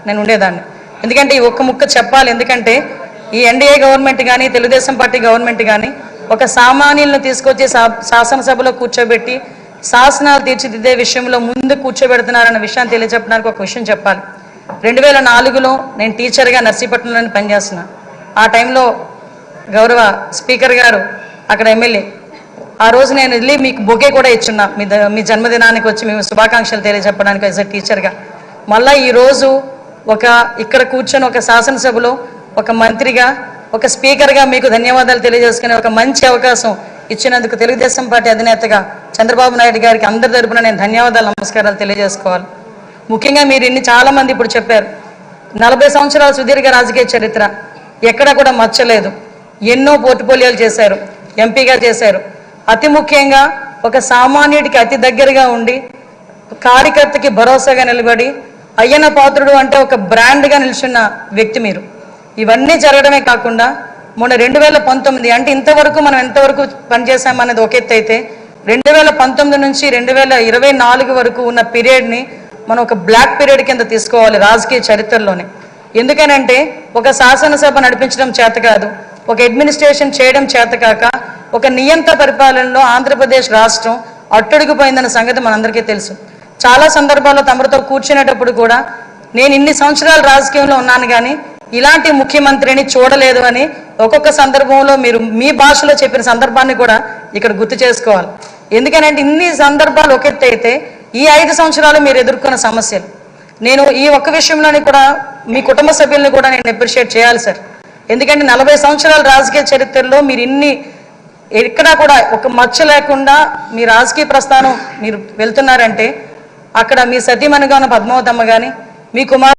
నేను ఉండేదాన్ని. ఎందుకంటే ఈ ఒక్క ముక్క చెప్పాలి. ఎందుకంటే ఈ ఎన్డీఏ గవర్నమెంట్ కానీ తెలుగుదేశం పార్టీ గవర్నమెంట్ కానీ ఒక సామాన్యులను తీసుకొచ్చి శాసనసభలో కూర్చోబెట్టి శాసనాలు తీర్చిదిద్దే విషయంలో ముందు కూర్చోబెడుతున్నారన్న విషయాన్ని తెలియజెప్పడానికి ఒక విషయం చెప్పాలి. 2004లో నేను టీచర్గా నర్సీపట్నంలో పనిచేస్తున్నా. ఆ టైంలో గౌరవ స్పీకర్ గారు అక్కడ ఎమ్మెల్యే, ఆ రోజు నేను వెళ్ళి మీకు బొకే కూడా ఇచ్చున్నా మీ జన్మదినానికి వచ్చి మేము శుభాకాంక్షలు తెలియజెప్పడానికి యాజ్ ఎ టీచర్గా. మళ్ళీ ఈరోజు ఇక్కడ కూర్చొని ఒక శాసనసభలో ఒక మంత్రిగా ఒక స్పీకర్గా మీకు ధన్యవాదాలు తెలియజేసుకునే ఒక మంచి అవకాశం ఇచ్చినందుకు తెలుగుదేశం పార్టీ అధినేతగా చంద్రబాబు నాయుడు గారికి అందరి తరపున నేను ధన్యవాదాలు నమస్కారాలు తెలియజేసుకోవాలి. ముఖ్యంగా మీరు చాలామంది ఇప్పుడు చెప్పారు 40 సంవత్సరాల సుదీర్ఘ రాజకీయ చరిత్ర ఎక్కడ కూడా మచ్చలేదు. ఎన్నో పోర్ట్ఫోలియోలు చేశారు, ఎంపీగా చేశారు. అతి ముఖ్యంగా ఒక సామాన్యుడికి అతి దగ్గరగా ఉండి కార్యకర్తకి భరోసాగా నిలబడి అయ్యన్న పాత్రుడు అంటే ఒక బ్రాండ్గా నిల్చున్న వ్యక్తి మీరు. ఇవన్నీ జరగడమే కాకుండా మొన్న 2019 అంటే ఇంతవరకు మనం ఎంతవరకు పనిచేసామనేది ఒక ఎత్తు అయితే 2019 నుంచి 2024 వరకు ఉన్న పీరియడ్ని మనం ఒక బ్లాక్ పీరియడ్ కింద తీసుకోవాలి రాజకీయ చరిత్రలోనే. ఎందుకనంటే ఒక శాసనసభ నడిపించడం చేత కాదు, ఒక అడ్మినిస్ట్రేషన్ చేయడం చేత కాక ఒక నియంత పరిపాలనలో ఆంధ్రప్రదేశ్ రాష్ట్రం అట్టడుగుపోయిందన్న సంగతి మనందరికీ తెలుసు. చాలా సందర్భాల్లో తమరితో కూర్చునేటప్పుడు కూడా నేను ఇన్ని సంవత్సరాలు రాజకీయంలో ఉన్నాను కానీ ఇలాంటి ముఖ్యమంత్రిని చూడలేదు అని ఒక్కొక్క సందర్భంలో మీరు మీ భాషలో చెప్పిన సందర్భాన్ని కూడా ఇక్కడ గుర్తు చేసుకోవాలి. ఎందుకనంటే ఇన్ని సందర్భాలు ఒక ఎత్తు అయితే ఈ 5 సంవత్సరాలు మీరు ఎదుర్కొన్న సమస్యలు, నేను ఈ ఒక్క విషయంలోని కూడా మీ కుటుంబ సభ్యుల్ని కూడా నేను అప్రిషియేట్ చేయాలి సార్. ఎందుకంటే 40 సంవత్సరాల రాజకీయ చరిత్రలో మీరు ఎక్కడా కూడా ఒక మచ్చ లేకుండా మీ రాజకీయ ప్రస్థానం మీరు వెళ్తున్నారంటే అక్కడ మీ సతీమణిగా ఉన్న పద్మావతమ్మ కానీ మీ కుమార్